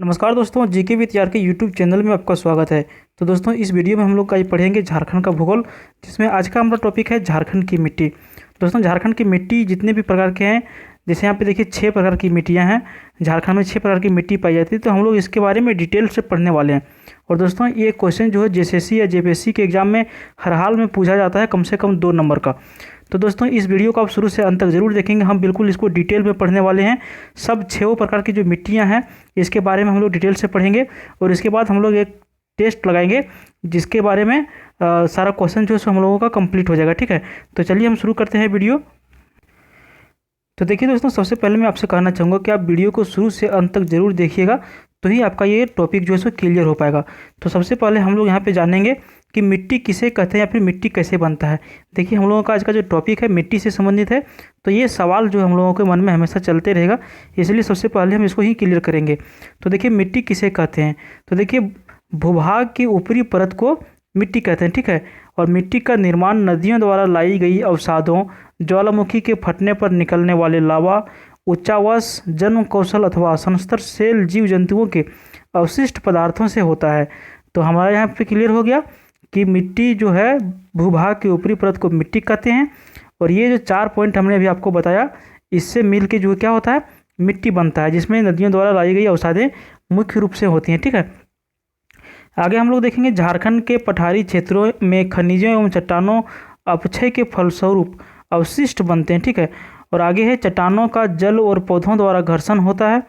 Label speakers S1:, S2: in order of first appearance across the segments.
S1: नमस्कार दोस्तों, GK with यार के यूट्यूब चैनल में आपका स्वागत है। तो दोस्तों, इस वीडियो में हम लोग आज पढ़ेंगे झारखंड का भूगोल, जिसमें आज का हमारा टॉपिक है झारखंड की मिट्टी। दोस्तों, झारखंड की मिट्टी जितने भी प्रकार के हैं, जैसे यहाँ पे देखिए 6 प्रकार की मिट्टियाँ हैं। झारखंड में 6 प्रकार की मिट्टी पाई जाती है, तो हम लोग इसके बारे में डिटेल से पढ़ने वाले हैं। और दोस्तों, ये क्वेश्चन जो है जेएसएससी या जेपीएससी के एग्जाम में हर हाल में पूछा जाता है, कम से कम 2 नंबर का। तो दोस्तों, इस वीडियो को आप शुरू से अंत तक जरूर देखेंगे। हम बिल्कुल इसको डिटेल में पढ़ने वाले हैं। सब 6 प्रकार की जो मिट्टियां हैं, इसके बारे में हम लोग डिटेल से पढ़ेंगे। और इसके बाद हम लोग एक टेस्ट लगाएंगे, जिसके बारे में सारा क्वेश्चन जो है हम लोगों का कंप्लीट हो जाएगा। ठीक है, तो चलिए हम शुरू करते हैं वीडियो। तो देखिए दोस्तों, सबसे पहले मैं आपसे कहना चाहूँगा कि आप वीडियो को शुरू से अंत तक जरूर देखिएगा, तो ही आपका ये टॉपिक जो है सो क्लियर हो पाएगा। तो सबसे पहले हम लोग यहाँ पे जानेंगे कि मिट्टी किसे कहते हैं या फिर मिट्टी कैसे बनता है। देखिए, हम लोगों का आज का जो टॉपिक है मिट्टी से संबंधित है, तो ये सवाल जो हम लोगों के मन में हमेशा चलते रहेगा, इसलिए सबसे पहले हम इसको ही क्लियर करेंगे। तो देखिए, मिट्टी किसे कहते हैं। तो देखिए, भूभाग की ऊपरी परत को मिट्टी कहते हैं। ठीक है, और मिट्टी का निर्माण नदियों द्वारा लाई गई अवसादों, ज्वालामुखी के फटने पर निकलने वाले लावा, उच्चावास, जन्म कौशल अथवा संस्तर सेल जीव जंतुओं के अवशिष्ट पदार्थों से होता है। तो हमारा यहाँ पे क्लियर हो गया कि मिट्टी जो है भूभाग की ऊपरी परत को मिट्टी कहते हैं। और ये जो 4 पॉइंट हमने अभी आपको बताया, इससे मिल के जो क्या होता है, मिट्टी बनता है, जिसमें नदियों द्वारा लाई गई अवसादें मुख्य रूप से होती हैं। ठीक है, आगे हम लोग देखेंगे झारखंड के पठारी क्षेत्रों में खनिजों एवं चट्टानों अपक्षय के फलस्वरूप अवशिष्ट बनते हैं। ठीक है, और आगे है चट्टानों का जल और पौधों द्वारा घर्षण होता है।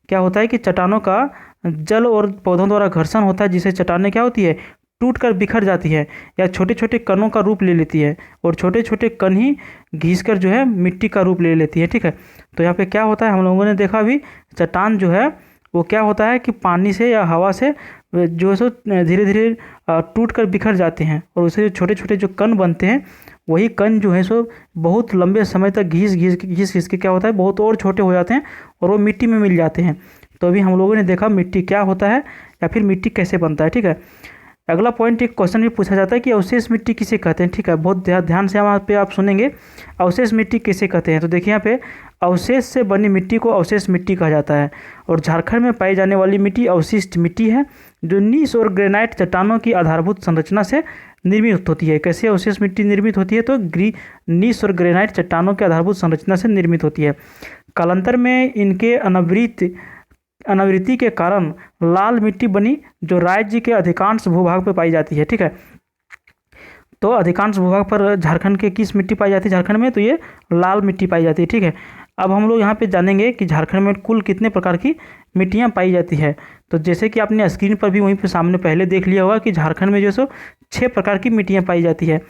S1: क्या होता है कि चट्टानों का जल और पौधों द्वारा घर्षण होता है, जिससे चट्टानें क्या होती है, टूट कर बिखर जाती है या छोटे छोटे कणों का रूप ले लेती है, और छोटे छोटे कण ही घिस कर जो है मिट्टी का रूप ले लेती है। ठीक है, तो यहाँ पे क्या होता है, हम लोगों ने देखा अभी, चट्टान जो है वो क्या होता है कि पानी से या हवा से जो है सो धीरे धीरे टूट कर बिखर जाते हैं, और उससे छोटे छोटे जो कण बनते हैं, वही कण जो है सो बहुत लंबे समय तक घिस के क्या होता है, बहुत और छोटे हो जाते हैं और वो मिट्टी में मिल जाते हैं। तो अभी हम लोगों ने देखा मिट्टी क्या होता है या फिर मिट्टी कैसे बनता है। ठीक है, अगला पॉइंट, एक क्वेश्चन भी पूछा जाता है कि अवशेष मिट्टी किसे कहते हैं। ठीक है, बहुत ध्यान से यहाँ पे आप सुनेंगे, अवशेष मिट्टी किसे कहते हैं। तो देखिए, यहाँ पे अवशेष से बनी मिट्टी को अवशेष मिट्टी कहा जाता है। और झारखंड में पाई जाने वाली मिट्टी अवशिष्ट मिट्टी है, जो नीस और ग्रेनाइट चट्टानों की आधारभूत संरचना से निर्मित होती है। कैसे अवशेष मिट्टी निर्मित होती है, तो नीस और ग्रेनाइट चट्टानों की आधारभूत संरचना से निर्मित होती है। कालांतर में इनके अनावृत्ति के कारण लाल मिट्टी बनी, जो राज्य के अधिकांश भूभाग पर पाई जाती है। ठीक है, तो अधिकांश भूभाग पर झारखंड के किस मिट्टी पाई जाती है झारखंड में, तो ये लाल मिट्टी पाई जाती है। ठीक है, अब हम लोग यहाँ पे जानेंगे कि झारखंड में कुल कितने प्रकार की मिट्टियाँ पाई जाती है। तो जैसे कि आपने स्क्रीन पर भी वहीं पे सामने पहले देख लिया होगा कि झारखंड में जो सो 6 प्रकार की मिट्टियाँ पाई जाती है,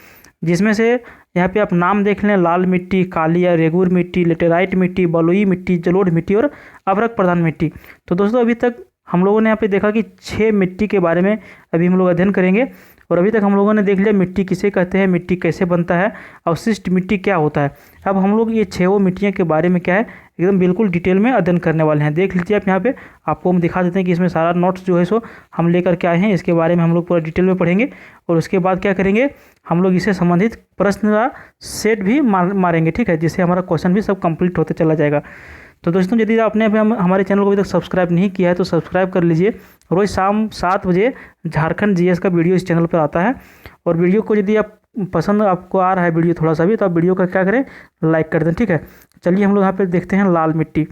S1: जिसमें से यहाँ पे आप नाम देख लें, लाल मिट्टी, काली या रेगुर मिट्टी, लेटेराइट मिट्टी, बलुई मिट्टी, जलोढ़ मिट्टी और अभ्रक प्रधान मिट्टी। तो दोस्तों, अभी तक हम लोगों ने यहाँ पे देखा कि 6 मिट्टी के बारे में अभी हम लोग अध्ययन करेंगे। और अभी तक हम लोगों ने देख लिया मिट्टी किसे कहते हैं, मिट्टी कैसे बनता है, अवशिष्ट मिट्टी क्या होता है। अब हम लोग ये 6 मिट्टियों के बारे में क्या है, एकदम बिल्कुल डिटेल में अध्ययन करने वाले हैं। देख लीजिए आप यहाँ पे, आपको हम दिखा देते हैं कि इसमें सारा नोट्स जो है सो हम लेकर के आए हैं। इसके बारे में हम लोग पूरा डिटेल में पढ़ेंगे, और उसके बाद क्या करेंगे, हम लोग इससे संबंधित प्रश्न का सेट भी मारेंगे। ठीक है, जिससे हमारा क्वेश्चन भी सब कंप्लीट होते चला जाएगा। तो दोस्तों, यदि आपने हमारे चैनल को अभी तक सब्सक्राइब नहीं किया है, तो सब्सक्राइब कर लीजिए। रोज़ शाम 7 बजे झारखंड जीएस का वीडियो इस चैनल पर आता है। और वीडियो को यदि आप पसंद आपको आ रहा है वीडियो थोड़ा सा भी, तो आप वीडियो का क्या करें, लाइक कर दें। ठीक है, चलिए हम लोग यहाँ पे देखते हैं लाल मिट्टी।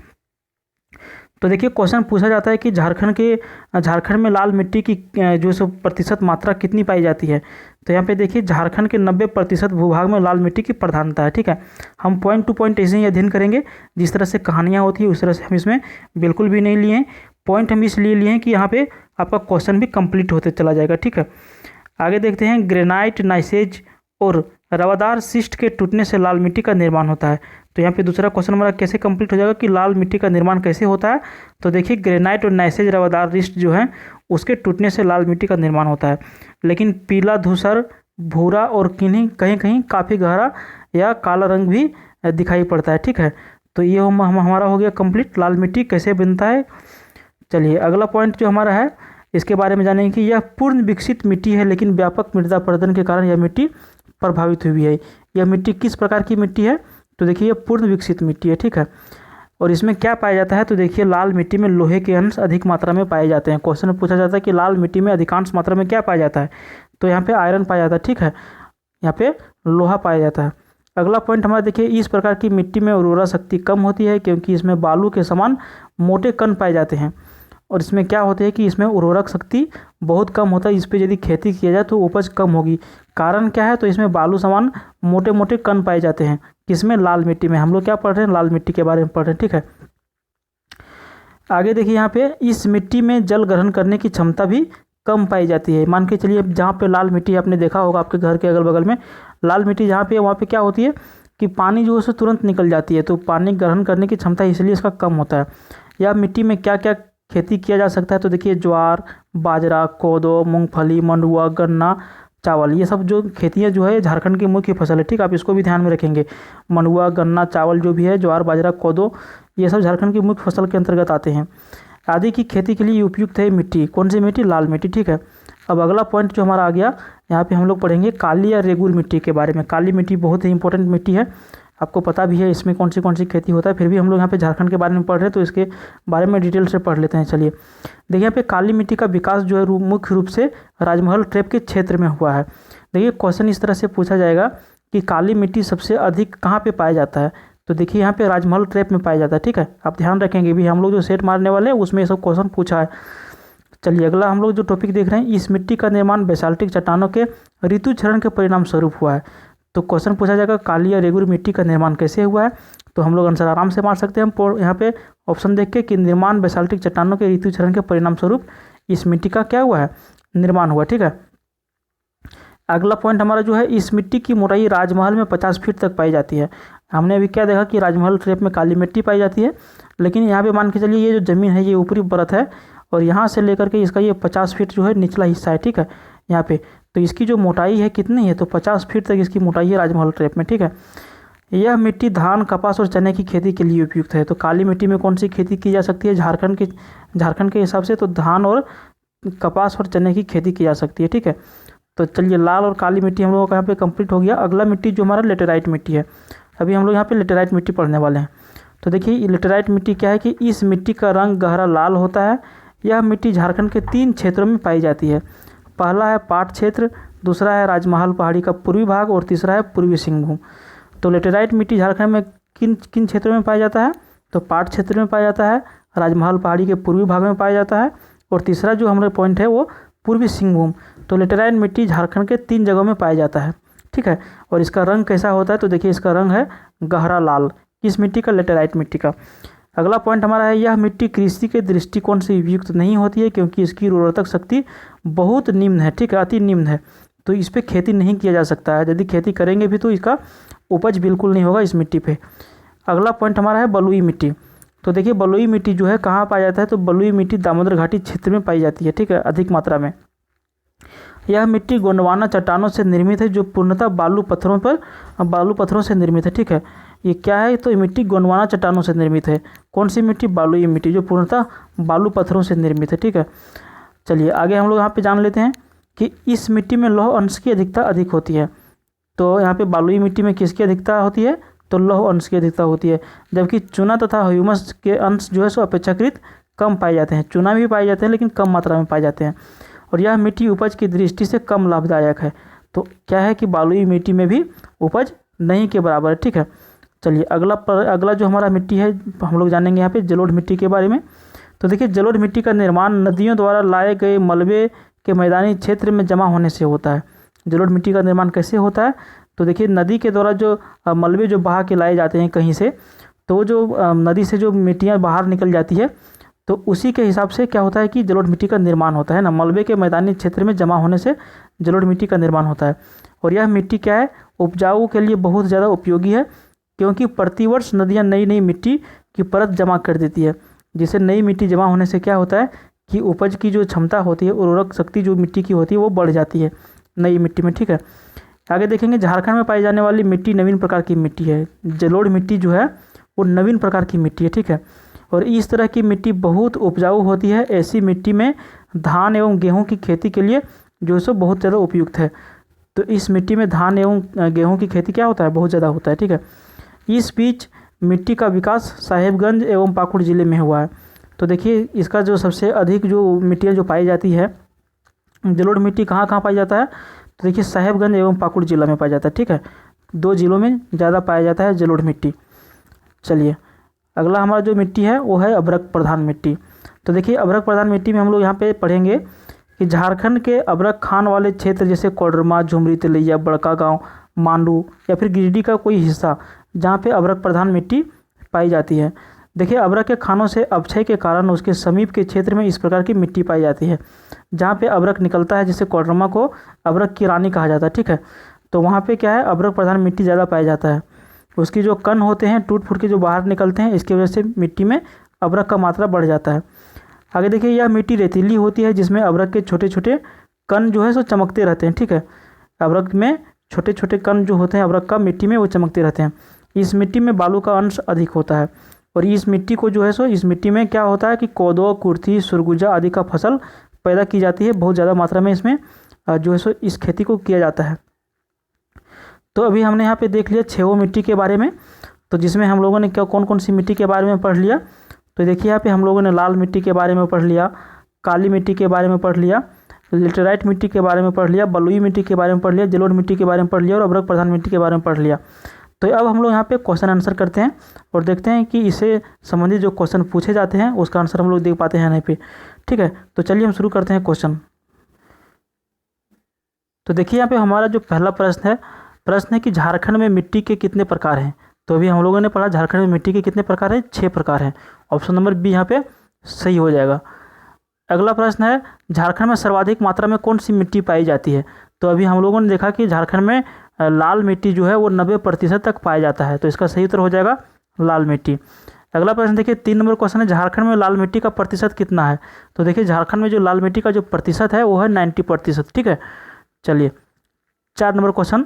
S1: तो देखिए, क्वेश्चन पूछा जाता है कि झारखंड में लाल मिट्टी की जो सो प्रतिशत मात्रा कितनी पाई जाती है। तो यहाँ पे देखिए, झारखंड के 90% भूभाग में लाल मिट्टी की प्रधानता है। ठीक है, हम पॉइंट टू पॉइंट ऐसे ही अध्ययन करेंगे, जिस तरह से कहानियाँ होती है उस तरह से हम इसमें बिल्कुल भी नहीं लिए हैं। पॉइंट हम इसलिए लिए हैं कि यहाँ पे आपका क्वेश्चन भी कंप्लीट होते चला जाएगा। ठीक है, आगे देखते हैं, ग्रेनाइट, नाइसेज और रवादार शिस्ट के टूटने से लाल मिट्टी का निर्माण होता है। तो यहाँ पे दूसरा क्वेश्चन हमारा कैसे कंप्लीट हो जाएगा कि लाल मिट्टी का निर्माण कैसे होता है। तो देखिए, ग्रेनाइट और नाइसेज रवादार शिस्ट जो है उसके टूटने से लाल मिट्टी का निर्माण होता है। लेकिन पीला, धूसर, भूरा और कहीं कहीं काफ़ी गहरा या काला रंग भी दिखाई पड़ता है। ठीक है, तो ये हमारा हो गया कंप्लीट, लाल मिट्टी कैसे बनता है। चलिए, अगला पॉइंट जो हमारा है, इसके बारे में जानेंगे कि यह पूर्ण विकसित मिट्टी है, लेकिन व्यापक मृदा अपरदन के कारण यह मिट्टी प्रभावित हुई है। यह मिट्टी किस प्रकार की मिट्टी है, तो देखिए, यह पूर्ण विकसित मिट्टी है। ठीक है, और इसमें क्या पाया जाता है, तो देखिए लाल मिट्टी में लोहे के अंश अधिक मात्रा में पाए जाते हैं। क्वेश्चन में पूछा जाता है कि लाल मिट्टी में अधिकांश मात्रा में क्या पाया जाता है, तो यहाँ पे आयरन पाया जाता है, ठीक है, यहाँ पे लोहा पाया जाता है। अगला पॉइंट हमारा देखिए, इस प्रकार की मिट्टी में उर्वरा शक्ति कम होती है क्योंकि इसमें बालू के समान मोटे कण पाए जाते हैं। और इसमें क्या होते हैं कि इसमें उर्वरक शक्ति बहुत कम होता है, इस पर यदि खेती किया जाए तो उपज कम होगी। कारण क्या है, तो इसमें बालू समान मोटे मोटे कण पाए जाते हैं। किसमें, लाल मिट्टी में। हम लोग क्या पढ़ रहे हैं, लाल मिट्टी के बारे में पढ़ रहे हैं, ठीक है। आगे देखिए, यहाँ पे इस मिट्टी में जल ग्रहण करने की क्षमता भी कम पाई जाती है। मान के चलिए जहाँ पे लाल मिट्टी आपने देखा होगा आपके घर के अगल बगल में, लाल मिट्टी जहाँ पे वहाँ पे क्या होती है कि पानी जो है उससे तुरंत निकल जाती है, तो पानी ग्रहण करने की क्षमता इसलिए इसका कम होता है। या मिट्टी में क्या क्या खेती किया जा सकता है, तो देखिए ज्वार, बाजरा, कोदो, मूंगफली, मंडुआ, गन्ना, चावल, ये सब जो खेतियाँ जो है झारखंड की मुख्य फसल है, ठीक है, आप इसको भी ध्यान में रखेंगे। मंडुआ, गन्ना, चावल जो भी है, ज्वार, बाजरा, कोदो, ये सब झारखंड की मुख्य फसल के अंतर्गत आते हैं। आदि की खेती के लिए उपयुक्त है मिट्टी, कौन सी मिट्टी, लाल मिट्टी, ठीक है। अब अगला पॉइंट जो हमारा आ गया, यहाँ पे हम लोग पढ़ेंगे काली या रेगुर मिट्टी के बारे में। काली मिट्टी बहुत ही इंपॉर्टेंट मिट्टी है, आपको पता भी है इसमें कौन सी खेती होता है, फिर भी हम लोग यहाँ पे झारखंड के बारे में पढ़ रहे हैं तो इसके बारे में डिटेल से पढ़ लेते हैं। चलिए देखिए, यहाँ पे काली मिट्टी का विकास जो है मुख्य रूप से राजमहल ट्रैप के क्षेत्र में हुआ है। देखिए क्वेश्चन इस तरह से पूछा जाएगा कि काली मिट्टी सबसे अधिक कहाँ पे पाया जाता है, तो देखिए यहाँ पे राजमहल ट्रैप में पाया जाता है, ठीक है। आप ध्यान रखेंगे भी, हम लोग जो सेट मारने वाले हैं उसमें ये सब क्वेश्चन पूछा है। चलिए अगला हम लोग जो टॉपिक देख रहे हैं, इस मिट्टी का निर्माण बेसाल्टिक चट्टानों के ऋतु क्षरण के परिणाम स्वरूप हुआ है। तो क्वेश्चन पूछा जाएगा काली या रेगुर मिट्टी का निर्माण कैसे हुआ है, तो हम लोग आंसर आराम से मार सकते हैं हम यहाँ पे ऑप्शन देख के कि निर्माण बेसाल्टिक चट्टानों के ऋतु क्षरण के परिणाम स्वरूप इस मिट्टी का क्या हुआ है, निर्माण हुआ, ठीक है। अगला पॉइंट हमारा जो है, इस मिट्टी की मोटाई राजमहल में 50 फीट तक पाई जाती है। हमने अभी क्या देखा कि राजमहल ट्रैप में काली मिट्टी पाई जाती है, लेकिन यहाँ पे मान के चलिए ये जो ज़मीन है ये ऊपरी परत है और यहाँ से लेकर के इसका ये 50 फीट जो है निचला हिस्सा है, ठीक है, यहाँ पे। तो इसकी जो मोटाई है कितनी है, तो 50 फीट तक इसकी मोटाई है राजमहल ट्रैप में, ठीक है। यह मिट्टी धान, कपास और चने की खेती के लिए उपयुक्त है। तो काली मिट्टी में कौन सी खेती की जा सकती है, झारखंड के हिसाब से तो धान और कपास और चने की खेती की जा सकती है, ठीक है। तो चलिए लाल और काली मिट्टी हम लोगों का यहाँ पे कंप्लीट हो गया। अगला मिट्टी जो हमारा लेटेराइट मिट्टी है, अभी हम लोग यहाँ पे लेटेराइट मिट्टी पढ़ने वाले हैं। तो देखिए लेटेराइट मिट्टी क्या है कि इस मिट्टी का रंग गहरा लाल होता है। यह मिट्टी झारखंड के 3 क्षेत्रों में पाई जाती है। पहला है पाट क्षेत्र, दूसरा है राजमहल पहाड़ी का पूर्वी भाग और तीसरा है पूर्वी सिंहभूम। तो लेटेराइट मिट्टी झारखंड में किन किन क्षेत्रों में पाया जाता है, तो पाट क्षेत्र में पाया जाता है, राजमहल पहाड़ी के पूर्वी भाग में पाया जाता है और तीसरा जो हमारा पॉइंट है वो पूर्वी सिंहभूम। तो लेटेराइट मिट्टी झारखंड के 3 जगहों में पाया जाता है, ठीक है। और इसका रंग कैसा होता है, तो देखिए इसका रंग है गहरा लाल, किस मिट्टी का, लेटेराइट मिट्टी का। अगला पॉइंट हमारा है, यह मिट्टी कृषि के दृष्टिकोण से उपयुक्त नहीं होती है क्योंकि इसकी उर्वरक शक्ति बहुत निम्न है, ठीक है, अति निम्न है। तो इस पर खेती नहीं किया जा सकता है, यदि खेती करेंगे भी तो इसका उपज बिल्कुल नहीं होगा इस मिट्टी पे। अगला पॉइंट हमारा है बलुई मिट्टी। तो देखिए बलुई मिट्टी जो है कहाँ पाया जाता है, तो बलुई मिट्टी दामोदर घाटी क्षेत्र में पाई जाती है, ठीक है, अधिक मात्रा में। यह मिट्टी गोंडवाना चट्टानों से निर्मित है जो पूर्णतः बालू पत्थरों से निर्मित है, ठीक है। ये क्या है, तो ये मिट्टी गोंडवाना चट्टानों से निर्मित है। कौन सी मिट्टी, बलुई मिट्टी जो पूर्णतः बालू पत्थरों से निर्मित है, ठीक है। चलिए आगे हम लोग यहाँ पे जान लेते हैं कि इस मिट्टी में लौह अंश की अधिकता अधिक होती है। तो यहाँ पे बलुई मिट्टी में किसकी अधिकता होती है, तो लौह अंश की अधिकता होती है, जबकि चूना तथा ह्यूमस के अंश जो है सो अपेक्षाकृत कम पाए जाते हैं। चूना भी पाए जाते हैं लेकिन कम मात्रा में पाए जाते हैं। और यह मिट्टी उपज की दृष्टि से कम लाभदायक है। तो क्या है कि बलुई मिट्टी में भी उपज नहीं के बराबर है, ठीक है। चलिए अगला जो हमारा मिट्टी है हम लोग जानेंगे यहाँ पे जलोढ़ मिट्टी के बारे में। तो देखिए जलोढ़ मिट्टी का निर्माण नदियों द्वारा लाए गए मलबे के मैदानी क्षेत्र में जमा होने से होता है। जलोढ़ मिट्टी का निर्माण कैसे होता है, तो देखिए नदी के द्वारा जो मलबे जो बहा के लाए जाते हैं कहीं से, तो जो नदी से जो मिट्टियाँ बाहर निकल जाती है तो उसी के हिसाब से क्या होता है कि जलोढ़ मिट्टी का निर्माण होता है ना, मलबे के मैदानी क्षेत्र में जमा होने से जलोढ़ मिट्टी का निर्माण होता है। और यह मिट्टी क्या है, उपजाऊ के लिए बहुत ज़्यादा उपयोगी है क्योंकि प्रतिवर्ष नदियाँ नई नई मिट्टी की परत जमा कर देती है, जिससे नई मिट्टी जमा होने से क्या होता है कि उपज की जो क्षमता होती है, उर्वरक शक्ति जो मिट्टी की होती है वो बढ़ जाती है नई मिट्टी में, ठीक है। आगे देखेंगे झारखंड में पाई जाने वाली मिट्टी नवीन प्रकार की मिट्टी है। जलोढ़ मिट्टी जो है वो नवीन प्रकार की मिट्टी है, ठीक है। और इस तरह की मिट्टी बहुत उपजाऊ होती है। ऐसी मिट्टी में धान एवं गेहूं की खेती के लिए जो सो बहुत ज़्यादा उपयुक्त है। तो इस मिट्टी में धान एवं गेहूं की खेती क्या होता है, बहुत ज़्यादा होता है, ठीक है। इस बीच मिट्टी का विकास साहेबगंज एवं पाकुड़ ज़िले में हुआ है। तो देखिए इसका जो सबसे अधिक जो मिट्टियाँ जो पाई जाती है, जलोढ़ मिट्टी कहाँ कहाँ पाई जाता है, तो देखिए साहेबगंज एवं पाकुड़ जिला में पाया जाता है। ठीक है, 2 जिलों में ज़्यादा पाया जाता है जलोढ़ मिट्टी। चलिए अगला हमारा जो मिट्टी है वो है अभ्रक प्रधान मिट्टी। तो देखिए अभ्रक प्रधान मिट्टी में हम लोग यहाँ पे पढ़ेंगे कि झारखंड के अभ्रक खान वाले क्षेत्र जैसे कोडरमा, झुमरी, तिलैया, बड़का गांव, मांडू या फिर गिरिडीह का कोई हिस्सा जहाँ पे अभ्रक प्रधान मिट्टी पाई जाती है। देखिए अभ्रक के खानों से अपक्षय के कारण उसके समीप के क्षेत्र में इस प्रकार की मिट्टी पाई जाती है। जहाँ पे अभ्रक निकलता है, जैसे कोडरमा को अभ्रक की रानी कहा जाता है। ठीक है, तो वहाँ पे क्या है, अभ्रक प्रधान मिट्टी ज़्यादा पाया जाता है। उसकी जो कण होते हैं टूट फूट के जो बाहर निकलते हैं, इसकी वजह से मिट्टी में अभ्रक का मात्रा बढ़ जाता है। आगे देखिए यह मिट्टी रेतीली होती है जिसमें अभ्रक के छोटे छोटे कण जो है सो चमकते रहते हैं। ठीक है, अभ्रक में छोटे छोटे कण जो होते हैं अभ्रक का मिट्टी में वो चमकते रहते हैं। इस मिट्टी में बालू का अंश अधिक होता है और इस मिट्टी को जो है सो इस मिट्टी में क्या होता है कि कोदो, कुर्थी, सुरगुजा आदि का फसल पैदा की जाती है। बहुत ज़्यादा मात्रा में इसमें जो है सो इस खेती को किया जाता है। तो अभी हमने यहाँ पे देख लिया छेवो मिट्टी के बारे में, तो जिसमें हम लोगों ने क्या कौन कौन सी मिट्टी के बारे में पढ़ लिया। तो देखिए यहाँ पे हम लोगों ने लाल मिट्टी के बारे में पढ़ लिया, काली मिट्टी के बारे में पढ़ लिया, लेटेराइट मिट्टी के बारे में पढ़ लिया, बलुई मिट्टी के बारे में पढ़ लिया, जलोढ़ मिट्टी के बारे में पढ़ लिया और अभ्रक प्रधान मिट्टी के बारे में पढ़ लिया। तो अब हम लोग यहाँ पे क्वेश्चन आंसर करते हैं और देखते हैं कि इससे संबंधित जो क्वेश्चन पूछे जाते हैं उसका आंसर हम लोग देख पाते हैं नहीं पे। ठीक है, तो चलिए हम शुरू करते हैं क्वेश्चन। तो देखिए यहाँ पे हमारा जो पहला प्रश्न है कि झारखंड में मिट्टी के कितने प्रकार हैं। तो अभी हम लोगों ने पढ़ा झारखंड में मिट्टी के कितने प्रकार हैं, 6 प्रकार हैं। ऑप्शन नंबर बी यहाँ पे सही हो जाएगा। अगला प्रश्न है झारखंड में सर्वाधिक मात्रा में कौन सी मिट्टी पाई जाती है। तो अभी हम लोगों ने देखा कि झारखंड में लाल मिट्टी जो है वो 90% तक पाया जाता है, तो इसका सही उत्तर हो जाएगा लाल मिट्टी। अगला प्रश्न देखिए 3 नंबर क्वेश्चन है झारखंड में लाल मिट्टी का प्रतिशत कितना है। तो देखिए झारखंड में जो लाल मिट्टी का जो प्रतिशत है वो है 90%। ठीक है, चलिए 4 नंबर क्वेश्चन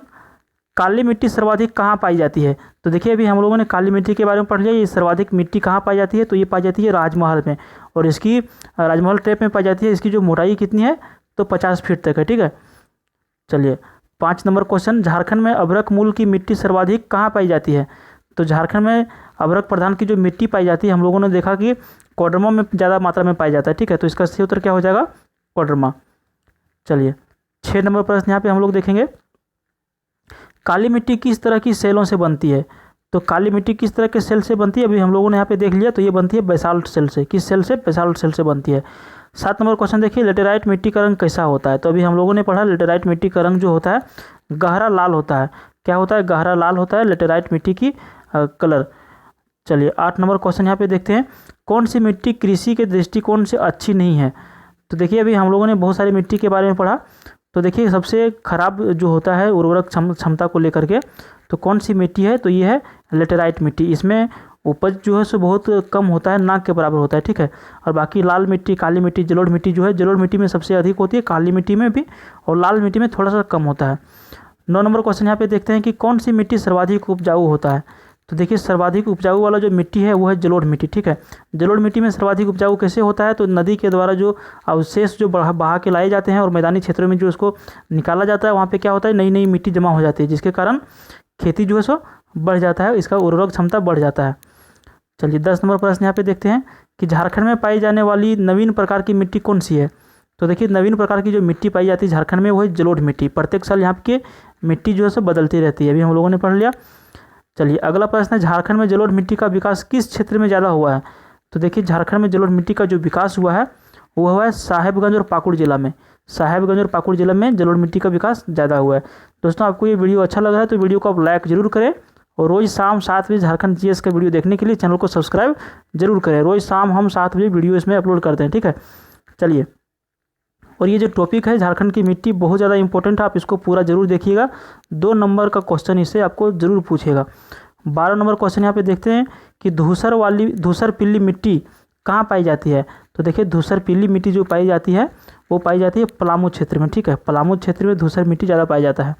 S1: काली मिट्टी सर्वाधिक कहाँ पाई जाती है। तो देखिए अभी हम लोगों ने काली मिट्टी के बारे में पढ़ लिया। ये सर्वाधिक मिट्टी कहाँ पाई जाती है, तो ये पाई जाती है राजमहल में और इसकी राजमहल ट्रैप में पाई जाती है। इसकी जो मोटाई कितनी है, तो 50 फीट तक है। ठीक है, चलिए 5 नंबर क्वेश्चन झारखंड में अभ्रक मूल की मिट्टी सर्वाधिक कहाँ पाई जाती है। तो झारखंड में अभ्रक प्रधान की जो मिट्टी पाई जाती है हम लोगों ने देखा कि कोडरमा में ज़्यादा मात्रा में पाया जाता है। ठीक है, तो इसका सही उत्तर क्या हो जाएगा, कोडरमा। चलिए 6 नंबर प्रश्न यहाँ पे हम लोग देखेंगे काली मिट्टी किस तरह की सेलों से बनती है। तो काली मिट्टी किस तरह के सेल से बनती है, अभी हम लोगों ने यहाँ पे देख लिया। तो ये बनती है बेसाल्ट सेल से। किस सेल से, बेसाल्ट सेल से बनती है। 7 नंबर क्वेश्चन देखिए लेटेराइट मिट्टी का रंग कैसा होता है। तो अभी हम लोगों ने पढ़ा लेटेराइट मिट्टी का रंग जो होता है गहरा लाल होता है। क्या होता है, गहरा लाल होता है लेटेराइट मिट्टी की कलर। चलिए 8 नंबर क्वेश्चन यहाँ पे देखते हैं कौन सी मिट्टी कृषि के दृष्टिकोण से अच्छी नहीं है। तो देखिए अभी हम लोगों ने बहुत सारी मिट्टी के बारे में पढ़ा। तो देखिए सबसे खराब जो होता है उर्वरक क्षमता को लेकर के, तो कौन सी मिट्टी है, तो ये है लेटेराइट मिट्टी। इसमें उपज जो है सो बहुत कम होता है, ना के बराबर होता है। ठीक है, और बाकी लाल मिट्टी, काली मिट्टी, जलोढ़ मिट्टी जो है, जलोढ़ मिट्टी में सबसे अधिक होती है, काली मिट्टी में भी, और लाल मिट्टी में थोड़ा सा कम होता है। 9 नंबर क्वेश्चन यहाँ पे देखते हैं कि कौन सी मिट्टी सर्वाधिक उपजाऊ होता है। तो देखिए सर्वाधिक उपजाऊ वाला जो मिट्टी है वो है जलोढ़ मिट्टी। ठीक है, जलोढ़ मिट्टी में सर्वाधिक उपजाऊ कैसे होता है, तो नदी के द्वारा जो अवशेष जो बहा के लाए जाते हैं और मैदानी क्षेत्रों में जो उसको निकाला जाता है, वहाँ पे क्या होता है, नई नई मिट्टी जमा हो जाती है, जिसके कारण खेती जो है सो बढ़ जाता है, इसका उर्वरक क्षमता बढ़ जाता है। चलिए 10 नंबर प्रश्न यहाँ पे देखते हैं कि झारखंड में पाई जाने वाली नवीन प्रकार की मिट्टी कौन सी है। तो देखिए नवीन प्रकार की जो मिट्टी पाई जाती है झारखंड में वो है जलोढ़ मिट्टी। प्रत्येक साल यहाँ की मिट्टी जो है सो बदलती रहती है, अभी हम लोगों ने पढ़ लिया। चलिए अगला प्रश्न है झारखंड में जलोढ़ मिट्टी का विकास किस क्षेत्र में ज़्यादा हुआ है। तो देखिए झारखंड में जलोढ़ मिट्टी का जो विकास हुआ है वो हुआ है साहेबगंज और पाकुड़ जिला में। साहेबगंज और पाकुड़ जिला में जलोढ़ मिट्टी का विकास ज़्यादा हुआ है। दोस्तों आपको ये वीडियो अच्छा लग रहा है तो वीडियो को आप लाइक जरूर करें और रोज़ शाम 7 बजे झारखंड जीएस का वीडियो देखने के लिए चैनल को सब्सक्राइब जरूर करें। रोज़ शाम हम 7 बजे वीडियो इसमें अपलोड करते हैं। ठीक है, चलिए और ये जो टॉपिक है झारखंड की मिट्टी बहुत ज़्यादा इंपॉर्टेंट है, आप इसको पूरा जरूर देखिएगा। 2 नंबर का क्वेश्चन इससे आपको जरूर पूछेगा। 12 नंबर क्वेश्चन यहाँ पे देखते हैं कि धूसर पीली मिट्टी कहाँ पाई जाती है। तो देखिए धूसर पीली मिट्टी जो पाई जाती है वो पाई जाती है पलामू क्षेत्र में। ठीक है, पलामू क्षेत्र में धूसर मिट्टी ज़्यादा पाया जाता है।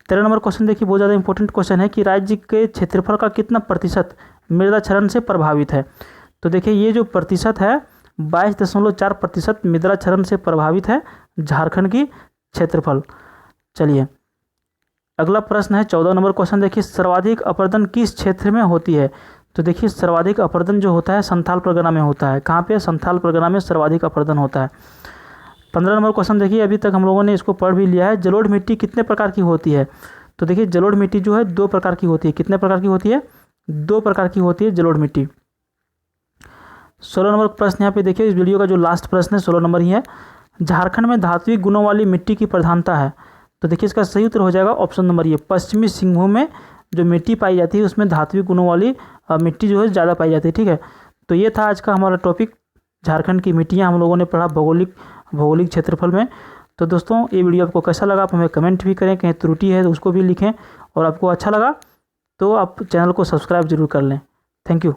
S1: 13 नंबर क्वेश्चन देखिए बहुत ज़्यादा इंपॉर्टेंट क्वेश्चन है कि राज्य के क्षेत्रफल का कितना प्रतिशत मृदा क्षरण से प्रभावित है। तो देखिए ये जो प्रतिशत है 22.4% मृदा क्षरण से प्रभावित है झारखंड की क्षेत्रफल। चलिए अगला प्रश्न है 14 नंबर क्वेश्चन देखिए, सर्वाधिक अपरदन किस क्षेत्र में होती है? तो देखिए सर्वाधिक अपरदन जो होता है संथाल परगना में होता है। कहाँ पे? संथाल परगना में सर्वाधिक अपरदन होता है। 15 नंबर क्वेश्चन देखिए, अभी तक हम लोगों ने इसको पढ़ भी लिया है। जलोढ़ मिट्टी कितने प्रकार की होती है? तो देखिए जलोढ़ मिट्टी जो है 2 प्रकार की होती है। कितने प्रकार की होती है? 2 प्रकार की होती है जलोढ़ मिट्टी। 16 नंबर प्रश्न यहाँ पे देखिए, इस वीडियो का जो लास्ट प्रश्न है 16 नंबर ही है। झारखंड में धात्विक गुणों वाली मिट्टी की प्रधानता है। तो देखिए इसका सही उत्तर हो जाएगा ऑप्शन नंबर ये, पश्चिमी सिंहभूम में जो मिट्टी पाई जाती है उसमें धात्विक गुणों वाली मिट्टी जो है ज़्यादा पाई जाती है। ठीक है, तो ये था आज का हमारा टॉपिक, झारखंड की मिट्टियाँ हम लोगों ने पढ़ा भौगोलिक क्षेत्रफल में। तो दोस्तों ये वीडियो आपको कैसा लगा आप हमें कमेंट भी करें, कहीं त्रुटि है तो उसको भी लिखें, और आपको अच्छा लगा तो आप चैनल को सब्सक्राइब जरूर कर लें। Thank you.